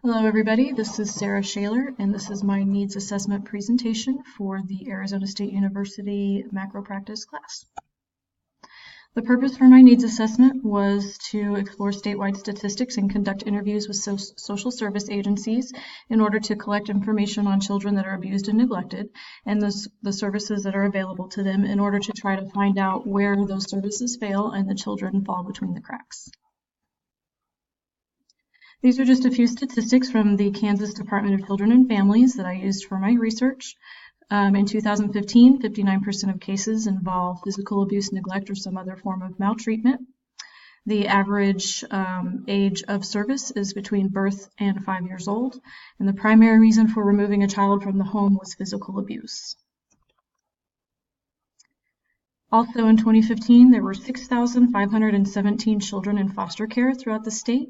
Hello everybody, this is Sarah Shaler and this is my needs assessment presentation for the Arizona State University macro practice class. The purpose for my needs assessment was to explore statewide statistics and conduct interviews with social service agencies in order to collect information on children that are abused and neglected and the services that are available to them in order to try to find out where those services fail and the children fall between the cracks. These are just a few statistics from the Kansas Department of Children and Families that I used for my research. In 2015, 59% of cases involve physical abuse, neglect, or some other form of maltreatment. The average age of service is between birth and 5 years old, and the primary reason for removing a child from the home was physical abuse. Also in 2015, there were 6,517 children in foster care throughout the state,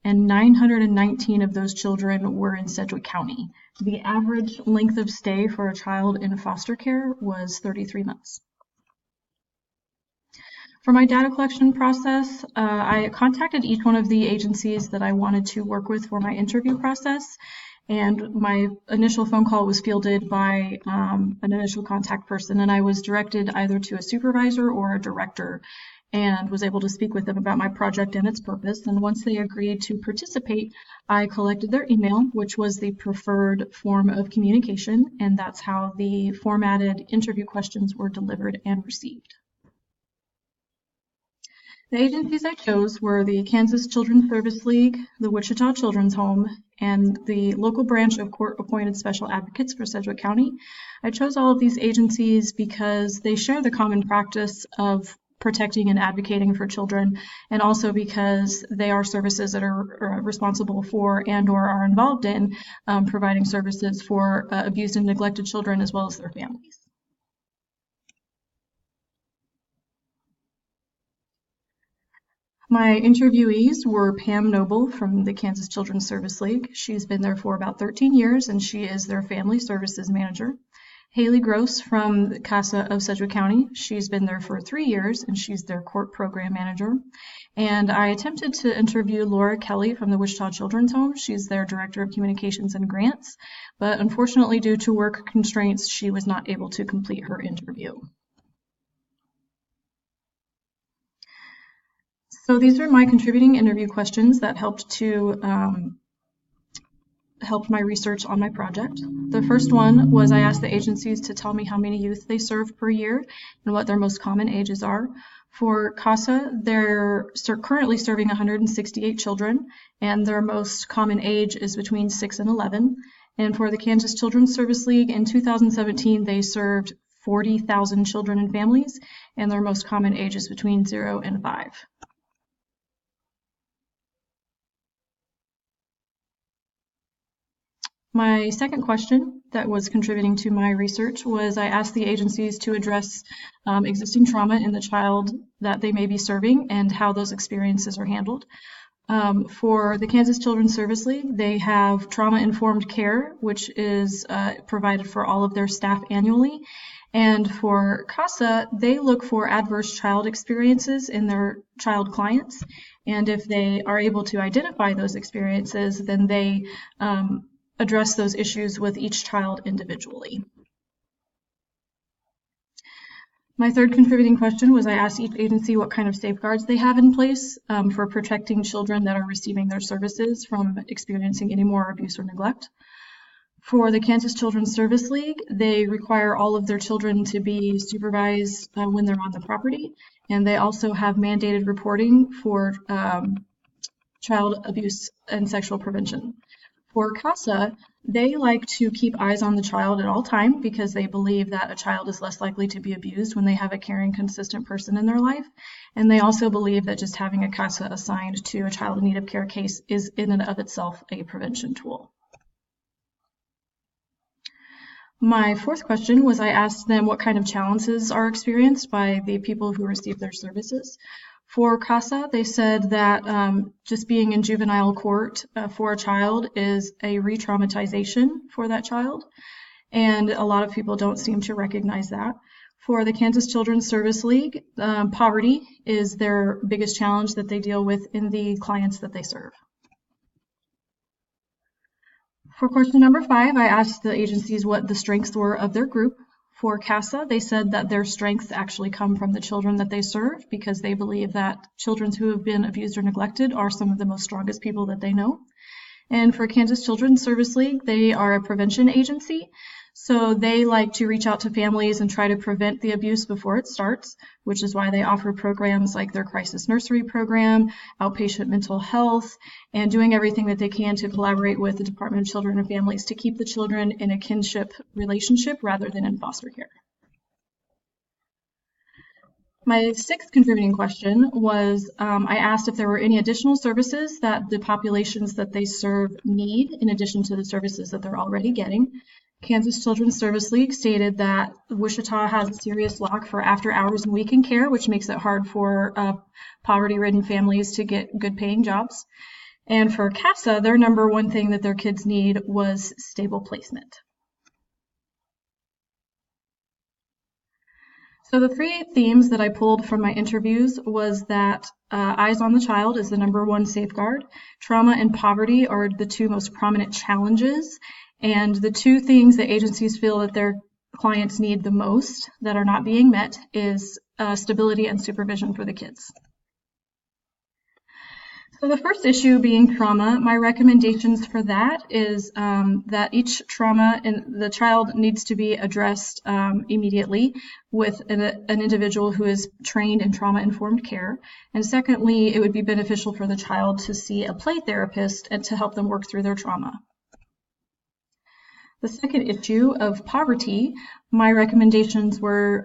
and 919 of those children were in Sedgwick County. The average length of stay for a child in foster care was 33 months. For my data collection process, I contacted each one of the agencies that I wanted to work with for my interview process, and my initial phone call was fielded by an initial contact person, and I was directed either to a supervisor or a director and was able to speak with them about my project and its purpose. And once they agreed to participate, I collected their email, which was the preferred form of communication, and that's how the formatted interview questions were delivered and received. The agencies I chose were the Kansas Children's Service League, the Wichita Children's Home, and the local branch of court-appointed special advocates for Sedgwick County. I chose all of these agencies because they share the common practice of protecting and advocating for children, and also because they are services that are responsible for and or are involved in providing services for abused and neglected children as well as their families. My interviewees were Pam Noble from the Kansas Children's Service League. She's been there for about 13 years and she is their family services manager. Haley Gross from the CASA of Sedgwick County. She's been there for 3 years and she's their court program manager. And I attempted to interview Laura Kelly from the Wichita Children's Home. She's their director of communications and grants, but unfortunately due to work constraints, she was not able to complete her interview. So these are my contributing interview questions that helped my research on my project. The first one was I asked the agencies to tell me how many youth they serve per year and what their most common ages are. For CASA, they're currently serving 168 children, and their most common age is between 6 and 11. And for the Kansas Children's Service League, in 2017, they served 40,000 children and families, and their most common age is between 0 and 5. My second question that was contributing to my research was I asked the agencies to address existing trauma in the child that they may be serving and how those experiences are handled. For the Kansas Children's Service League, they have trauma-informed care, which is provided for all of their staff annually. And for CASA, they look for adverse child experiences in their child clients. And if they are able to identify those experiences, then they address those issues with each child individually. My third contributing question was I asked each agency what kind of safeguards they have in place for protecting children that are receiving their services from experiencing any more abuse or neglect. For the Kansas Children's Service League, they require all of their children to be supervised when they're on the property, and they also have mandated reporting for child abuse and sexual prevention. For CASA, they like to keep eyes on the child at all times because they believe that a child is less likely to be abused when they have a caring, consistent person in their life. And they also believe that just having a CASA assigned to a child in need of care case is in and of itself a prevention tool. My fourth question was I asked them what kind of challenges are experienced by the people who receive their services. For CASA, they said that just being in juvenile court for a child is a re-traumatization for that child, and a lot of people don't seem to recognize that. For the Kansas Children's Service League, poverty is their biggest challenge that they deal with in the clients that they serve. For question number 5, I asked the agencies what the strengths were of their group. For CASA, they said that their strengths actually come from the children that they serve because they believe that children who have been abused or neglected are some of the most strongest people that they know. And for Kansas Children's Service League, they are a prevention agency. So they like to reach out to families and try to prevent the abuse before it starts, which is why they offer programs like their crisis nursery program, outpatient mental health, and doing everything that they can to collaborate with the Department of Children and Families to keep the children in a kinship relationship rather than in foster care. My 6th contributing question was I asked if there were any additional services that the populations that they serve need in addition to the services that they're already getting. Kansas Children's Service League stated that Wichita has a serious lack for after-hours and weekend care, which makes it hard for poverty-ridden families to get good-paying jobs. And for CASA, their number one thing that their kids need was stable placement. So the 3 themes that I pulled from my interviews was that eyes on the child is the number one safeguard. Trauma and poverty are the 2 most prominent challenges. And the 2 things that agencies feel that their clients need the most that are not being met is stability and supervision for the kids. So the first issue being trauma, my recommendations for that is that each trauma in the child needs to be addressed immediately with an individual who is trained in trauma-informed care. And secondly, it would be beneficial for the child to see a play therapist and to help them work through their trauma. The second issue of poverty, my recommendations were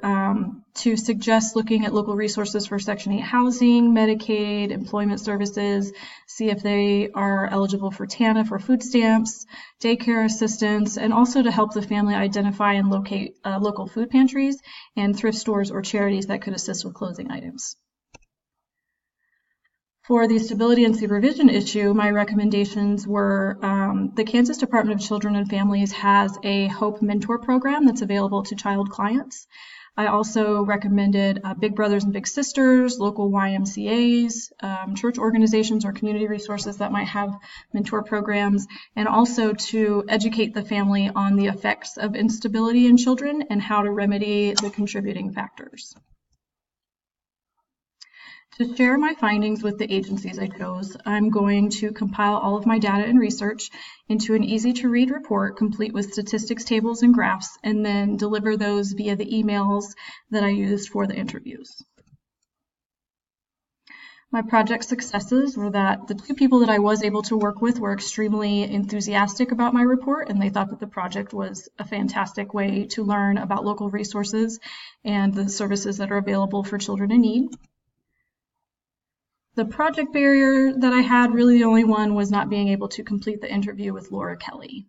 to suggest looking at local resources for Section 8 housing, Medicaid, employment services, see if they are eligible for TANF or food stamps, daycare assistance, and also to help the family identify and locate local food pantries and thrift stores or charities that could assist with clothing items. For the stability and supervision issue, my recommendations were the Kansas Department of Children and Families has a HOPE mentor program that's available to child clients. I also recommended Big Brothers and Big Sisters, local YMCAs, church organizations or community resources that might have mentor programs, and also to educate the family on the effects of instability in children and how to remedy the contributing factors. To share my findings with the agencies I chose, I'm going to compile all of my data and research into an easy-to-read report complete with statistics, tables, and graphs, and then deliver those via the emails that I used for the interviews. My project successes were that the 2 people that I was able to work with were extremely enthusiastic about my report, and they thought that the project was a fantastic way to learn about local resources and the services that are available for children in need. The project barrier that I had, really the only one, was not being able to complete the interview with Laura Kelly.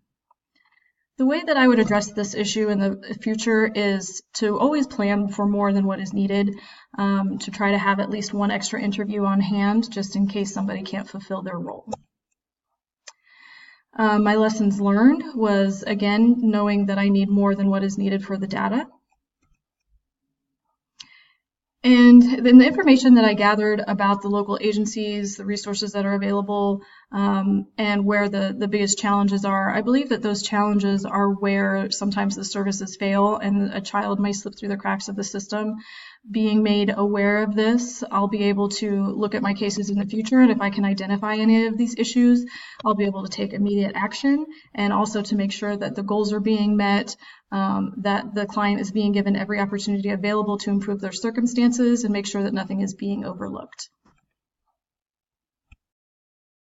The way that I would address this issue in the future is to always plan for more than what is needed, to try to have at least 1 extra interview on hand just in case somebody can't fulfill their role. My lessons learned was, again, knowing that I need more than what is needed for the data. And then the information that I gathered about the local agencies, the resources that are available, and where the biggest challenges are, I believe that those challenges are where sometimes the services fail and a child may slip through the cracks of the system. Being made aware of this, I'll be able to look at my cases in the future, and if I can identify any of these issues, I'll be able to take immediate action, and also to make sure that the goals are being met, that the client is being given every opportunity available to improve their circumstances, and make sure that nothing is being overlooked.